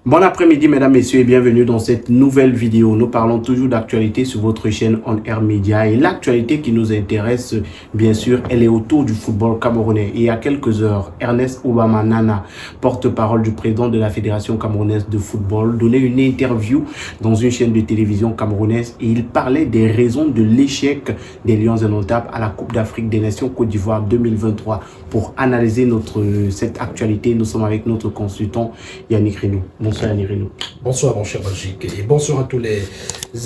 Bon après-midi, mesdames, messieurs, et bienvenue dans cette nouvelle vidéo. Nous parlons toujours d'actualité sur votre chaîne On Air Media. Et l'actualité qui nous intéresse, bien sûr, elle est autour du football camerounais. Et il y a quelques heures, Ernest Obama Nana, porte-parole du président de la Fédération camerounaise de football, donnait une interview dans une chaîne de télévision camerounaise. Et il parlait des raisons de l'échec des Lions indomptables à la Coupe d'Afrique des Nations Côte d'Ivoire 2023. Pour analyser cette actualité, nous sommes avec notre consultant Yannick Renou. Bonsoir Yannick Renou. Bonsoir mon cher Belgique et bonsoir à tous les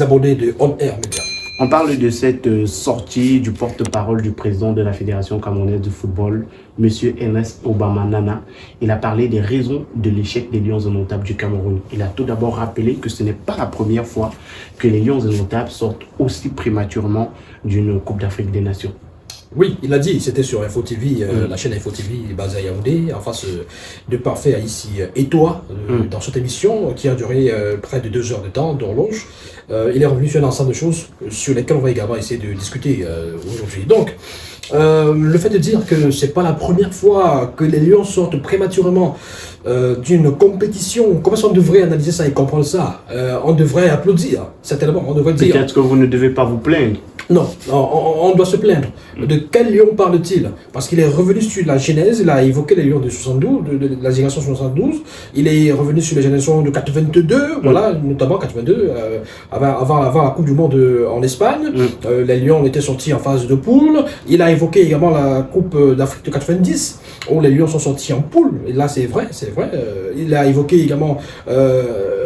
abonnés de On Air Media. On parle de cette sortie du porte-parole du président de la Fédération camerounaise de football, M. Ernest Obama Nana. Il a parlé des raisons de l'échec des Lions indomptables du Cameroun. Il a tout d'abord rappelé que ce n'est pas la première fois que les Lions indomptables sortent aussi prématurément d'une Coupe d'Afrique des Nations. Oui, il a dit, c'était sur Info TV, la chaîne Info TV basée à Yaoundé, en face de Parfait ici Etoile, dans cette émission qui a duré près de 2 heures de temps d'horloge. Il est revenu sur un ensemble de choses sur lesquelles on va également essayer de discuter aujourd'hui. Donc, le fait de dire que c'est pas la première fois que les Lions sortent prématurément d'une compétition, comment on devrait analyser ça et comprendre ça? On devrait applaudir, certainement, on devrait dire... Peut-être que vous ne devez pas vous plaindre. Non, on doit se plaindre. De quel lion parle-t-il? Parce qu'il est revenu sur la genèse, il a évoqué les lions de 72, de la génération 72, il est revenu sur les générations de 82, voilà, notamment 82, avant la Coupe du Monde en Espagne. Les lions étaient sortis en phase de poule. Il a évoqué également la Coupe d'Afrique de 90, où les lions sont sortis en poule. Et là, c'est vrai, c'est vrai. Il a évoqué également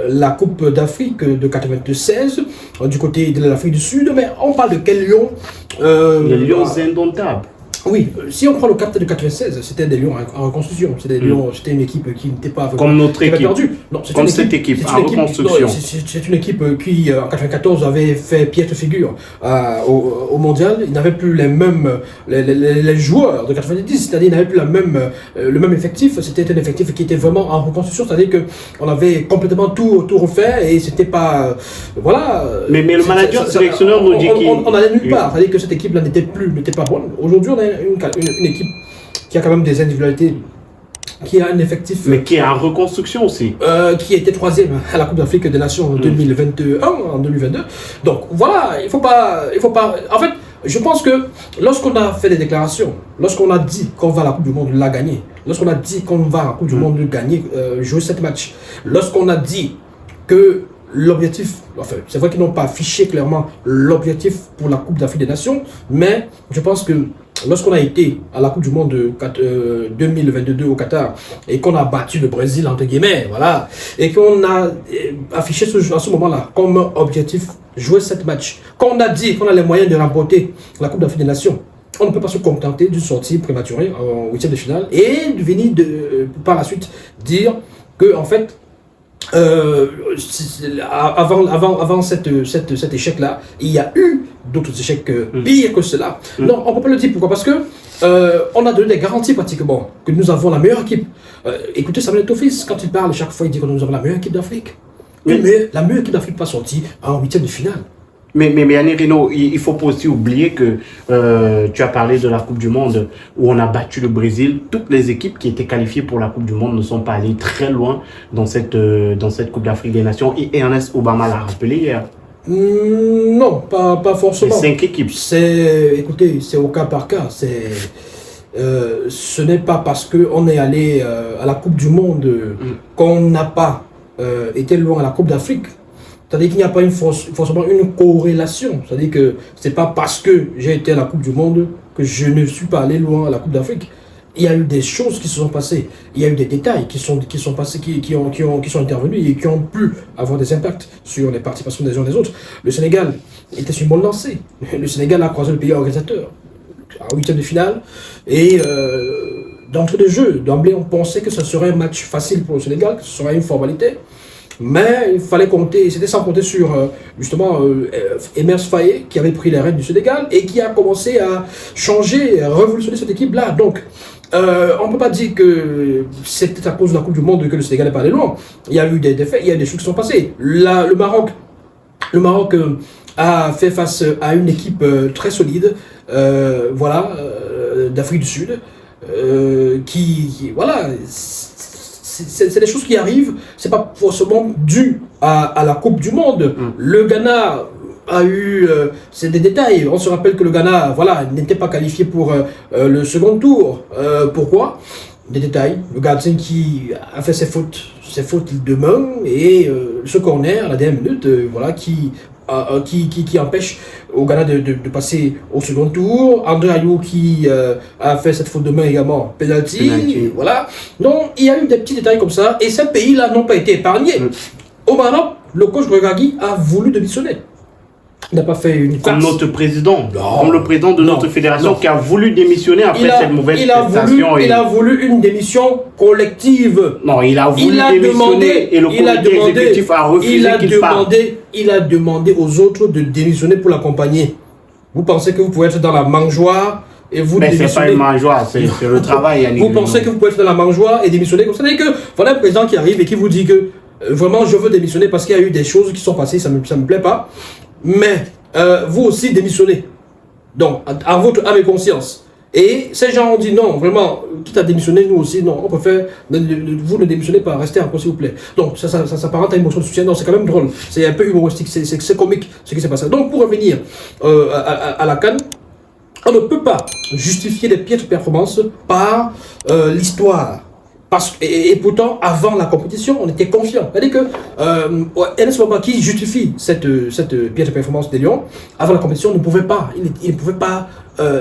la Coupe d'Afrique de 96, du côté de l'Afrique du Sud, mais on parle de quel lion? Les Lions indomptables. Oui, si on prend le cap de 96, c'était des Lions en reconstruction. C'était des Lions, c'était une équipe qui n'était pas comme notre équipe. Perdue. Non, comme cette équipe en reconstruction. C'est une équipe qui en 94 avait fait piètre figure au mondial. Ils n'avaient plus les mêmes les joueurs de 90, c'est-à-dire ils n'avaient plus le même effectif. C'était un effectif qui était vraiment en reconstruction, c'est-à-dire que on avait complètement tout refait et c'était pas voilà. Mais le manager sélectionneur nous dit qu'on allait nulle part, c'est-à-dire que cette équipe-là n'était pas bonne. Aujourd'hui, on a une équipe qui a quand même des individualités, qui a un effectif... Mais qui est en reconstruction aussi. Qui était 3e à la Coupe d'Afrique des Nations en 2021, en 2022. Donc voilà, il faut pas... En fait, je pense que lorsqu'on a fait des déclarations, lorsqu'on a dit qu'on va à la Coupe du Monde la gagner, lorsqu'on a dit qu'on va à la Coupe du Monde gagner, jouer 7 matchs, lorsqu'on a dit que l'objectif, enfin, c'est vrai qu'ils n'ont pas affiché clairement l'objectif pour la Coupe d'Afrique des Nations, mais je pense que lorsqu'on a été à la Coupe du Monde 2022 au Qatar et qu'on a battu le Brésil, entre guillemets, voilà, et qu'on a affiché à ce moment-là comme objectif jouer 7 matchs, qu'on a dit qu'on a les moyens de remporter la Coupe d'Afrique des Nations, on ne peut pas se contenter d'une sortie prématurée en 8e de finale et de venir par la suite dire que, en fait, avant cet échec-là, il y a eu d'autres échecs pires que cela. Non, on ne peut pas le dire. Pourquoi? Parce que on a donné des garanties pratiquement que nous avons la meilleure équipe. Écoutez Samuel Eto'o, quand il parle, chaque fois il dit que nous avons la meilleure équipe d'Afrique. Mais la meilleure équipe d'Afrique n'est pas sortie en 8e de finale. Mais Yannick Renou, il ne faut pas aussi oublier que tu as parlé de la Coupe du Monde où on a battu le Brésil. Toutes les équipes qui étaient qualifiées pour la Coupe du Monde ne sont pas allées très loin dans cette Coupe d'Afrique des Nations. Et Ernest Obama l'a rappelé hier. Non, pas forcément. Les 5 équipes. Écoutez, c'est au cas par cas. Ce n'est pas parce qu'on est allé à la Coupe du Monde qu'on n'a pas été loin à la Coupe d'Afrique. C'est-à-dire qu'il n'y a pas forcément une corrélation. C'est-à-dire que ce n'est pas parce que j'ai été à la Coupe du Monde que je ne suis pas allé loin à la Coupe d'Afrique. Il y a eu des choses qui se sont passées. Il y a eu des détails qui sont passés, qui sont intervenus et qui ont pu avoir des impacts sur les participations des uns des autres. Le Sénégal était sur une bonne lancée. Le Sénégal a croisé le pays organisateur en 8e de finale. Et d'entrée de jeu, d'emblée, on pensait que ce serait un match facile pour le Sénégal, que ce serait une formalité. Mais il fallait compter, c'était sans compter sur justement Emers Faé qui avait pris les rênes du Sénégal et qui a commencé à changer, à révolutionner cette équipe-là. Donc, on ne peut pas dire que c'était à cause de la Coupe du Monde que le Sénégal n'est pas allé loin. Il y a eu des défaites, il y a des choses qui sont passées. Le Maroc a fait face à une équipe très solide, d'Afrique du Sud, voilà. c'est des choses qui arrivent, c'est pas forcément dû à la Coupe du Monde. Le Ghana a eu, c'est des détails, on se rappelle que le Ghana, voilà, n'était pas qualifié pour le second tour. Pourquoi? Des détails, le gardien qui a fait ses fautes de main, et ce corner à la dernière minute, voilà, qui empêche au Ghana de passer au second tour. André Ayou qui a fait cette faute de main également, penalty. Voilà. Donc il y a eu des petits détails comme ça, et ces pays-là n'ont pas été épargnés. Au Maroc, le coach Regragui a voulu démissionner. Il n'a pas fait une comme notre président, comme le président de notre fédération qui a voulu démissionner après cette mauvaise prestation. Il a voulu une démission collective. Non, il a voulu démissionner et le comité exécutif a refusé qu'il parte. Il a demandé aux autres de démissionner pour l'accompagner. Vous pensez que vous pouvez être dans la mangeoire et vous démissionnez? Mais c'est pas une mangeoire, c'est le travail. Vous pensez que vous pouvez être dans la mangeoire et démissionner comme ça? C'est-à-dire que voilà un président qui arrive et qui vous dit que vraiment je veux démissionner parce qu'il y a eu des choses qui sont passées, ça me plaît pas. Mais vous aussi démissionnez. Donc, à votre âme et conscience. Et ces gens ont dit non, vraiment, quitte à démissionner, nous aussi, non, on préfère, vous ne démissionnez pas, restez encore s'il vous plaît. Donc, ça s'apparente à une motion de soutien, non, c'est quand même drôle, c'est un peu humoristique, c'est comique ce qui s'est passé. Donc, pour revenir à la CAN, on ne peut pas justifier les piètres performances par l'histoire. Et pourtant, avant la compétition, on était confiant. C'est-à-dire que Enes Bamba, qui justifie cette piètre performance des Lions, avant la compétition, ne pouvait pas. Il ne pouvait pas.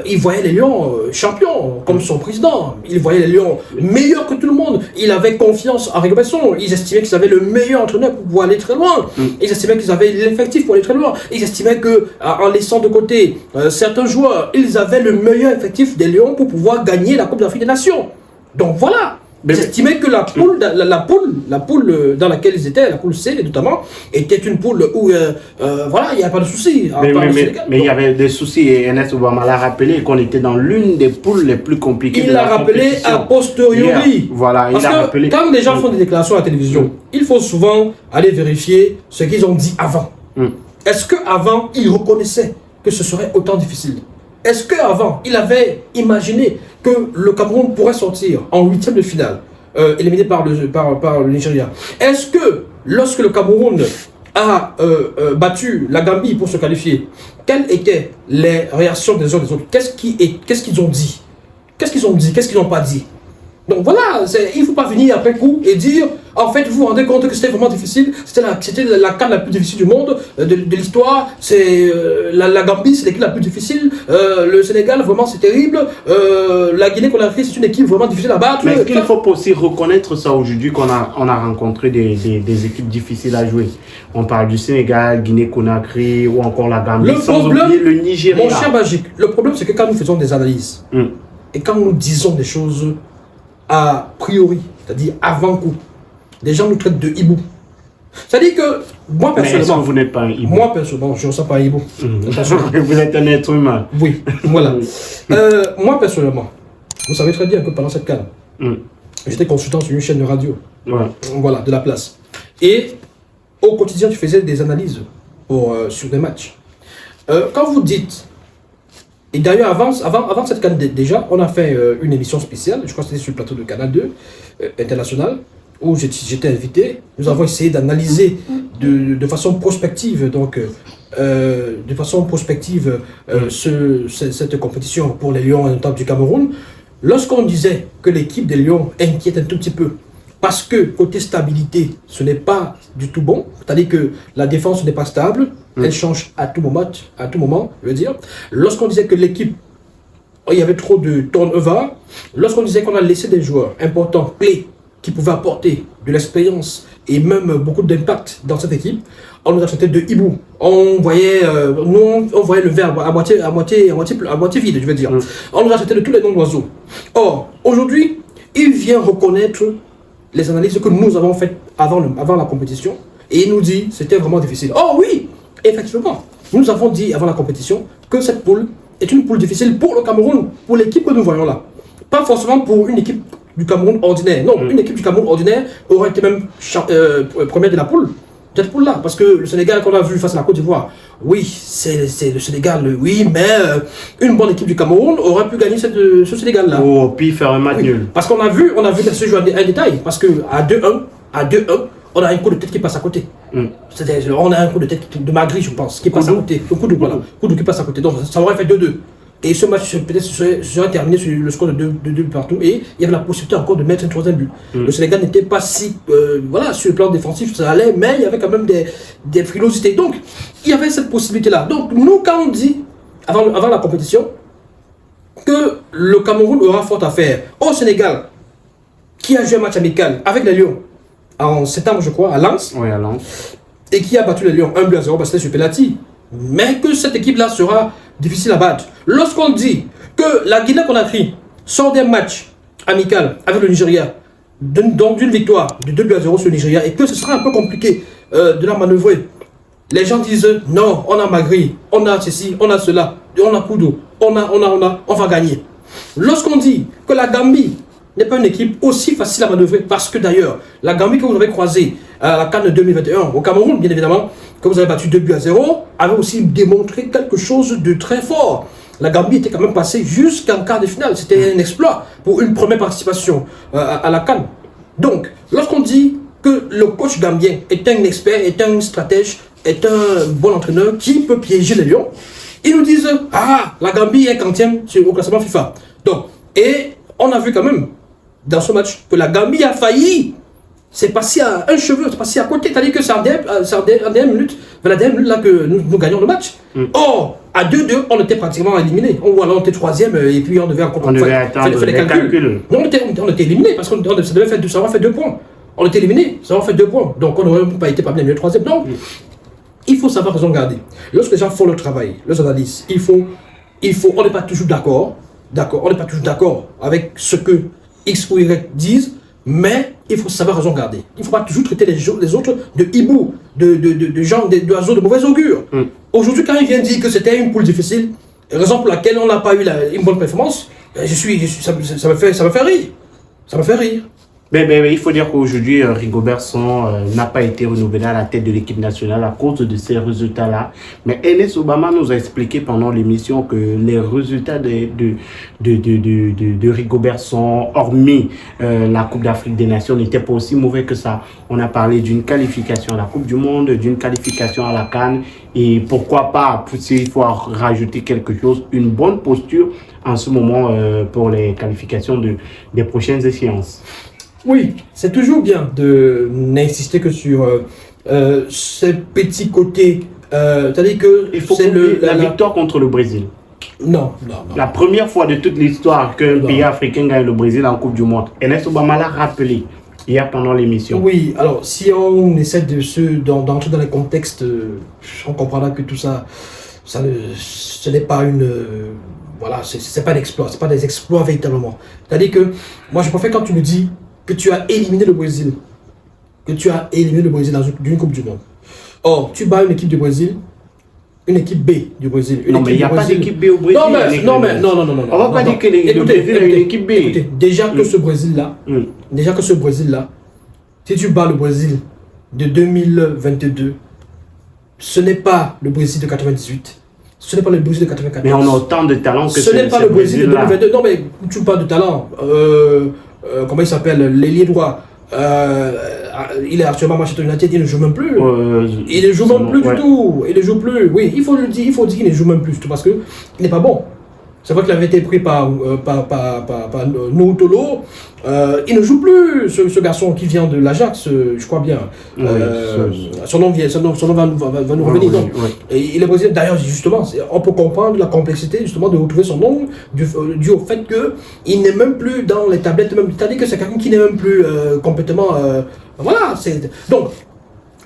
Il voyait les Lions champions, comme son président. Il voyait les Lions meilleurs que tout le monde. Il avait confiance en Rigo Besson. Ils estimaient qu'ils avaient le meilleur entraîneur pour pouvoir aller très loin. Ils estimaient qu'ils avaient l'effectif pour aller très loin. Ils estimaient qu'en laissant de côté certains joueurs, ils avaient le meilleur effectif des Lions pour pouvoir gagner la Coupe d'Afrique des Nations. Donc voilà. J'estimais que la poule dans laquelle ils étaient, la poule C notamment, était une poule où voilà, il n'y a pas de souci. Mais il y avait des soucis, et Enes Obama l'a rappelé qu'on était dans l'une des poules les plus compliquées. Il l'a rappelé a posteriori. Voilà, il l'a rappelé. Quand les gens font des déclarations à la télévision, il faut souvent aller vérifier ce qu'ils ont dit avant. Est-ce qu'avant, ils reconnaissaient que ce serait autant difficile? Est-ce qu'avant, il avait imaginé que le Cameroun pourrait sortir en huitième de finale, éliminé par le Nigeria? Est-ce que lorsque le Cameroun a battu la Gambie pour se qualifier, quelles étaient les réactions des uns des autres? Qu'est-ce qu'ils ont dit? Qu'est-ce qu'ils ont dit? Qu'est-ce qu'ils n'ont pas dit? Donc voilà, il ne faut pas venir après coup et dire, en fait, vous vous rendez compte que c'était vraiment difficile, c'était la CAN la plus difficile du monde, de l'histoire, c'est la Gambie, c'est l'équipe la plus difficile, le Sénégal, vraiment, c'est terrible, la Guinée-Conakry, c'est une équipe vraiment difficile à battre. Mais est-ce qu'il faut aussi reconnaître ça aujourd'hui qu'on a rencontré des équipes difficiles à jouer? On parle du Sénégal, Guinée-Conakry ou encore la Gambie, sans oublier le Nigeria. Mon cher Magique, le problème c'est que quand nous faisons des analyses, et quand nous disons des choses a priori, c'est-à-dire avant coup, les gens nous traitent de hibou. C'est-à-dire que moi personnellement, mais est-ce que vous n'êtes pas un hibou? Moi personnellement, je ne ressens pas un hibou. Vous êtes un être humain. Oui, voilà. Moi personnellement, vous savez très bien que pendant cette CAN, j'étais consultant sur une chaîne de radio, voilà, de la place. Et au quotidien, tu faisais des analyses sur des matchs. Quand vous dites, et d'ailleurs, avant cette CAN déjà, on a fait une émission spéciale, je crois que c'était sur le plateau de Canal 2 international, où j'étais invité. Nous avons essayé d'analyser de façon prospective, cette compétition pour les Lions en du Cameroun. Lorsqu'on disait que l'équipe des Lions inquiète un tout petit peu, parce que côté stabilité, ce n'est pas du tout bon, c'est-à-dire que la défense n'est pas stable, elle change à tout moment, je veux dire. Lorsqu'on disait que l'équipe, il y avait trop de turnover, lorsqu'on disait qu'on a laissé des joueurs importants, clés, qui pouvaient apporter de l'expérience et même beaucoup d'impact dans cette équipe, on nous a traité de hibou. On voyait le verre à moitié vide, je veux dire. On nous a traité de tous les noms d'oiseaux. Or, aujourd'hui, il vient reconnaître les analyses que nous avons faites avant la compétition, et il nous dit que c'était vraiment difficile. Oh oui, effectivement, nous avons dit avant la compétition que cette poule est une poule difficile pour le Cameroun, pour l'équipe que nous voyons là. Pas forcément pour une équipe du Cameroun ordinaire. Non, une équipe du Cameroun ordinaire aurait été même première de la poule. Cette poule-là, parce que le Sénégal qu'on a vu face à la Côte d'Ivoire, oui, c'est le Sénégal, oui, mais une bonne équipe du Cameroun aurait pu gagner ce Sénégal-là. Oh, puis faire un match nul. Parce qu'on a vu ce jeu en détail, parce que à 2-1, on a un coup de tête qui passe à côté. On a un coup de tête de Magri, je pense, qui passe à côté. Le coup qui passe à côté. Donc ça aurait fait 2-2. Et ce match peut-être serait terminé sur le score de 2 partout. Et il y avait la possibilité encore de mettre un troisième but. Le Sénégal n'était pas si... voilà, sur le plan défensif, ça allait, mais il y avait quand même des frilosités. Donc, il y avait cette possibilité-là. Donc, nous, quand on dit, avant la compétition, que le Cameroun aura fort à faire au Sénégal, qui a joué un match amical avec les Lions, en septembre, je crois, à Lens. Oui, à Lens. Et qui a battu les Lions 1-0 parce que c'était sur penalty. Mais que cette équipe-là sera difficile à battre. Lorsqu'on dit que la Guinée-Conakry sort des matchs amicaux avec le Nigeria, donc d'une victoire de 2-0 sur le Nigeria, et que ce sera un peu compliqué de la manœuvrer, les gens disent non, on a Magri, on a ceci, on a cela, on a Koudou, on va gagner. Lorsqu'on dit que la Gambie n'est pas une équipe aussi facile à manœuvrer, parce que d'ailleurs, la Gambie que vous avez croisée à la CAN 2021 au Cameroun, bien évidemment, que vous avez battu 2-0, avait aussi démontré quelque chose de très fort. La Gambie était quand même passée jusqu'en quart de finale. C'était un exploit pour une première participation à la CAN. Donc, lorsqu'on dit que le coach gambien est un expert, est un stratège, est un bon entraîneur qui peut piéger les Lions, ils nous disent « Ah, la Gambie est 40e au classement FIFA. » Donc, et on a vu quand même dans ce match que la Gambie a failli. C'est passé à un cheveu, c'est passé à côté. C'est-à-dire que c'est en dernière minute, vers la dernière minute là que nous gagnons le match. Or, à 2-2, on était pratiquement éliminé. On était troisième et puis on devait encore faire les calculs. Non, on était éliminé parce que ça aurait fait 2 points. On était éliminé, ça aurait fait 2 points. Donc on n'aurait pas été parmi les troisième. Donc, il faut savoir raison garder. Lorsque les gens font le travail, les analyses, on n'est pas toujours d'accord. On n'est pas toujours d'accord avec ce que X ou Y disent. Mais il faut savoir raison garder. Il ne faut pas toujours traiter les autres de hibou, de gens, d'oiseaux de mauvais augure. Aujourd'hui, quand il vient dire que c'était une poule difficile, raison pour laquelle on n'a pas eu une bonne performance, ça me fait rire. Ça me fait rire. Mais il faut dire qu'aujourd'hui, Rigobert Song n'a pas été renouvelé à la tête de l'équipe nationale à cause de ces résultats-là. Mais Ernest Obama nous a expliqué pendant l'émission que les résultats de Rigobert Song, hormis la Coupe d'Afrique des Nations, n'étaient pas aussi mauvais que ça. On a parlé d'une qualification à la Coupe du Monde, d'une qualification à la CAN. Et pourquoi pas, s'il faut rajouter quelque chose, une bonne posture en ce moment pour les qualifications des prochaines échéances. Oui, c'est toujours bien de n'insister que sur ces petits côtés. C'est-à-dire que il faut la victoire contre le Brésil. Non. La première fois de toute l'histoire qu'un pays africain gagne le Brésil en Coupe du Monde. Ernest Obama l'a rappelé hier pendant l'émission. Oui, alors si on essaie d'entrer dans les contextes, on comprendra que tout ça, ce n'est pas une... voilà, c'est pas d'exploit, c'est pas des exploits véritablement. C'est-à-dire que moi je préfère quand tu me dis que tu as éliminé le Brésil. Dans une Coupe du Monde. Or, tu bats une équipe du Brésil, une équipe B du Brésil. Non, mais il n'y a pas d'équipe B au Brésil. Non. On va pas dire que le Brésil a une équipe B. Écoutez, déjà que ce Brésil-là, si tu bats le Brésil de 2022, ce n'est pas le Brésil de 98. Ce n'est pas le Brésil de 94. Mais on a autant de talent que ce n'est pas le Brésil de 2022. Non, mais tu parles de talent. Comment il s'appelle, l'ailier droit, il est actuellement à Manchester United, il ne joue même plus. Il ne joue même plus du tout. Il ne joue plus. Oui, il faut le dire, qu'il ne joue même plus, parce qu'il n'est pas bon. C'est vrai qu'il avait été pris par Noutolo. Il ne joue plus, ce garçon qui vient de l'Ajax, je crois bien. Son nom va nous revenir. Et il est brésilien. D'ailleurs, justement, on peut comprendre la complexité justement de retrouver son nom dû au fait qu'il n'est même plus dans les tablettes. C'est-à-dire que c'est quelqu'un qui n'est même plus complètement... voilà. Donc,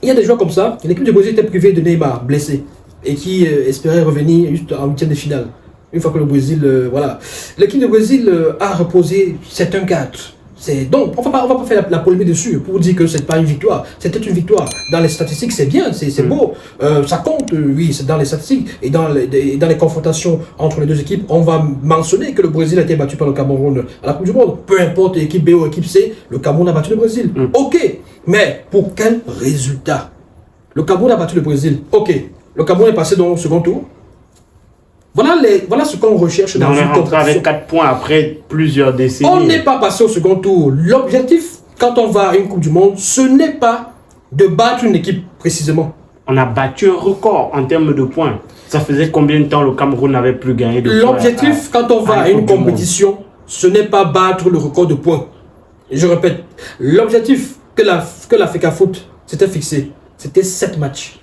il y a des joueurs comme ça. L'équipe du Brésil était privée de Neymar, blessé, et qui espérait revenir juste en huitième de finale. Une fois que le Brésil, voilà. L'équipe du Brésil a reposé 7-1-4. Donc, on va pas faire la polémique dessus pour dire que c'est pas une victoire. C'était une victoire. Dans les statistiques, c'est bien, c'est beau. Ça compte, oui, c'est dans les statistiques. Et dans les confrontations entre les deux équipes, on va mentionner que le Brésil a été battu par le Cameroun à la Coupe du Monde. Peu importe l'équipe B ou l'équipe C, le Cameroun a battu le Brésil. Ok, mais pour quel résultat? Le Cameroun a battu le Brésil. Ok, le Cameroun est passé dans le second tour. Voilà ce qu'on recherche dans on est une rentré compétition. avec 4 points après plusieurs décennies. On n'est pas passé au second tour. L'objectif, quand on va à une Coupe du Monde, ce n'est pas de battre une équipe précisément. On a battu un record en termes de points. Ça faisait combien de temps le Cameroun n'avait plus gagné de points? L'objectif, quand on va à une compétition, ce n'est pas battre le record de points. Et je répète, l'objectif que la FECAFOOT s'était fixé, c'était 7 matchs.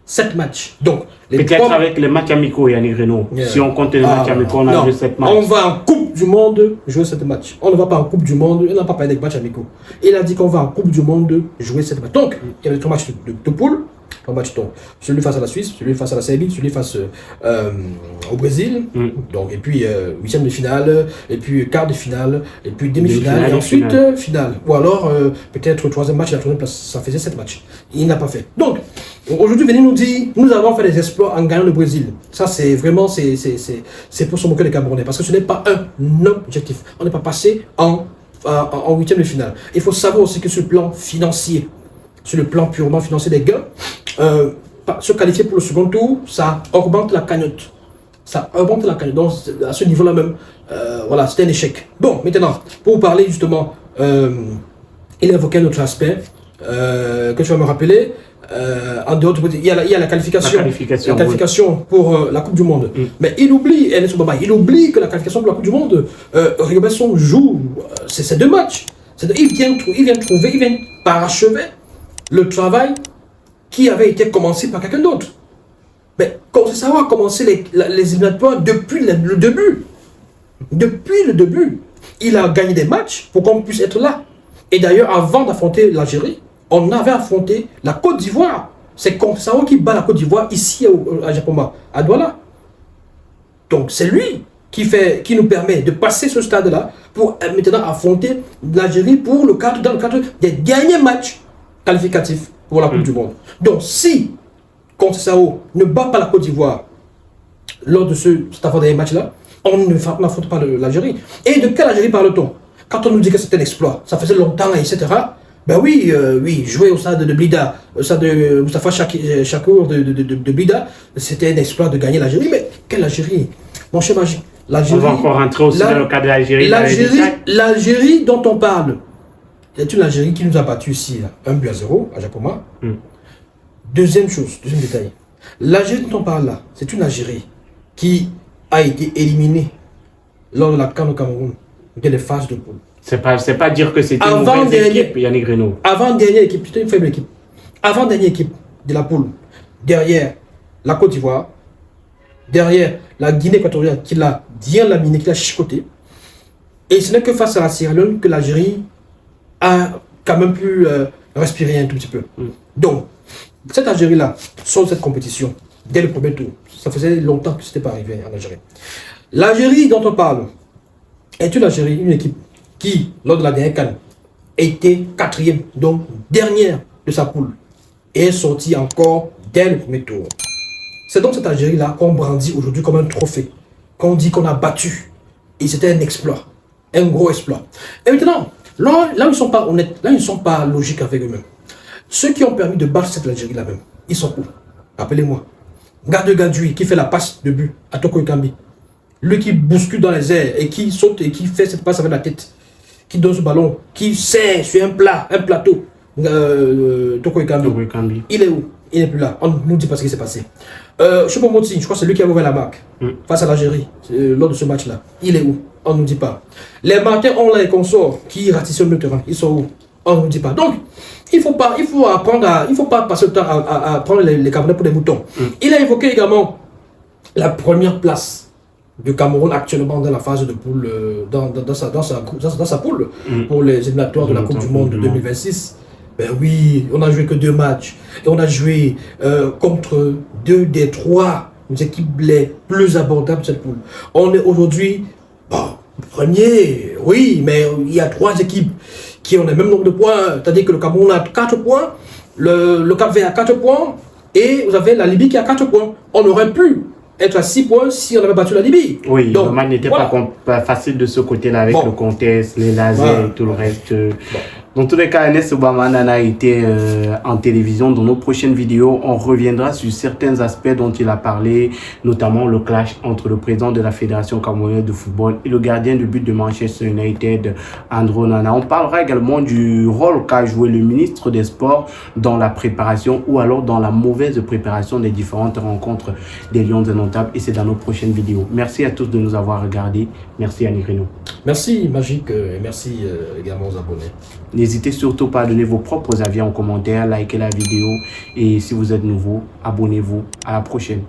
7 matchs. Donc, peut-être avec les matchs amicaux, Yannick Renaud. Si on compte les matchs amicaux, on a joué 7 matchs. On va en Coupe du Monde jouer 7 matchs. On ne va pas en Coupe du Monde, il n'a pas parlé des matchs amicaux. Il a dit qu'on va en Coupe du Monde jouer 7 matchs. Donc, il y avait 3 matchs de poule. 3 matchs, donc, celui face à la Suisse, celui face à la Serbie, celui face au Brésil. Donc, et puis, 8e de finale, et puis quart de finale, et puis demi-finale, et ensuite finale. Ou alors, peut-être 3e match, la 3e place. Ça faisait 7 matchs. Il n'a pas fait. Donc, aujourd'hui, venez nous dire, nous avons fait des exploits en gagnant le Brésil. Ça, c'est vraiment, c'est pour se moquer des Camerounais. Parce que ce n'est pas un objectif. On n'est pas passé en 8e de finale. Il faut savoir aussi que sur le plan financier, sur le plan purement financier des gains, se qualifier pour le second tour, ça augmente la cagnotte. Ça augmente la cagnotte. Donc, à ce niveau-là même, voilà, c'était un échec. Bon, maintenant, pour vous parler justement, il évoquait un autre aspect que tu vas me rappeler. En dehors il y a la qualification. La qualification pour la Coupe du Monde. Mais il oublie, il oublie que la qualification pour la Coupe du Monde, Rigobert joue, c'est 2 matchs. Il vient parachever le travail qui avait été commencé par quelqu'un d'autre. Mais ça a commencé les éliminatoires depuis le début. Depuis le début, il a gagné des matchs pour qu'on puisse être là. Et d'ailleurs, avant d'affronter l'Algérie, on avait affronté la Côte d'Ivoire. C'est Sao qui bat la Côte d'Ivoire ici à Japoma, à Douala. Donc c'est lui qui nous permet de passer ce stade-là pour maintenant affronter l'Algérie dans le cadre des derniers matchs qualificatifs pour la Coupe du Monde. Donc si Sao ne bat pas la Côte d'Ivoire lors de cet avant-dernier match-là, on n'affronte pas l'Algérie. Et de quelle Algérie parle-t-on? Quand on nous dit que c'était un exploit, ça faisait longtemps, etc. Ben oui, jouer au stade de Blida, au stade de Moustapha Chakour de Blida, c'était un exploit de gagner l'Algérie. Mais quelle Algérie? Mon cher Magique, l'Algérie. On va encore rentrer aussi dans le cas de l'Algérie. L'Algérie dont on parle, c'est une Algérie qui nous a battu ici, 1-0 à Japoma. Deuxième détail. L'Algérie dont on parle là, c'est une Algérie qui a été éliminée lors de la CAN au Cameroun, dès les phases de poule. C'est pas dire que c'était une mauvaise équipe, Yannick Renaud. Avant-dernière équipe, c'était une faible équipe. Avant-dernière équipe de la poule, derrière la Côte d'Ivoire, derrière la Guinée équatoriale qui l'a bien laminé, qui l'a chicoté. Et ce n'est que face à la Sierra Leone que l'Algérie a quand même pu respirer un tout petit peu. Donc, cette Algérie-là, sort de cette compétition, dès le premier tour, ça faisait longtemps que ce n'était pas arrivé en Algérie. L'Algérie dont on parle est une Algérie, une équipe qui, lors de la dernière CAN, était 4e, donc dernière de sa poule, et est sortie encore dès le premier tour. C'est donc cette Algérie-là qu'on brandit aujourd'hui comme un trophée, qu'on dit qu'on a battu. Et c'était un exploit, un gros exploit. Et maintenant, là où ils ne sont pas honnêtes, là où ils ne sont pas logiques avec eux-mêmes, ceux qui ont permis de battre cette Algérie-là même, ils sont où? Appelez-moi. Gadui qui fait la passe de but à Toko Ekambi. Lui qui bouscule dans les airs et qui saute et qui fait cette passe avec la tête. Qui donne ce ballon, qui sert sur un plateau. Toko Ekambi. Il est où? Il n'est plus là. On ne nous dit pas ce qui s'est passé. Choupo-Moting, je crois que c'est lui qui a ouvert la marque face à l'Algérie lors de ce match-là. Il est où? On ne nous dit pas. Les Martins ont les consorts qui ratissent le terrain. Ils sont où? On ne nous dit pas. Donc, il faut pas passer le temps à prendre les Camerounais pour des moutons. Il a évoqué également la première place du Cameroun actuellement dans la phase de poule, dans sa poule, pour les éliminatoires de la Coupe du Monde de 2026. Ben oui, on n'a joué que 2 matchs. Et on a joué contre 2 des 3 équipes les plus abordables de cette poule. On est aujourd'hui premier, oui, mais il y a 3 équipes qui ont le même nombre de points. C'est-à-dire que le Cameroun a 4 points, le Cap-Vert a 4 points, et vous avez la Libye qui a 4 points. On aurait pu être à 6 points si on avait battu la Libye. Oui, donc, le match n'était pas facile de ce côté-là avec le contexte, les lasers et tout le reste. Dans tous les cas, Ernest Oubamanana a été en télévision. Dans nos prochaines vidéos, on reviendra sur certains aspects dont il a parlé, notamment le clash entre le président de la Fédération camerounaise de football et le gardien de but de Manchester United, Andrew Onana. On parlera également du rôle qu'a joué le ministre des Sports dans la préparation ou alors dans la mauvaise préparation des différentes rencontres des Lions indomptables, et c'est dans nos prochaines vidéos. Merci à tous de nous avoir regardés. Merci Annie Reno. Merci Magique et merci également aux abonnés. N'hésitez surtout pas à donner vos propres avis en commentaire, likez la vidéo et si vous êtes nouveau, abonnez-vous. À la prochaine.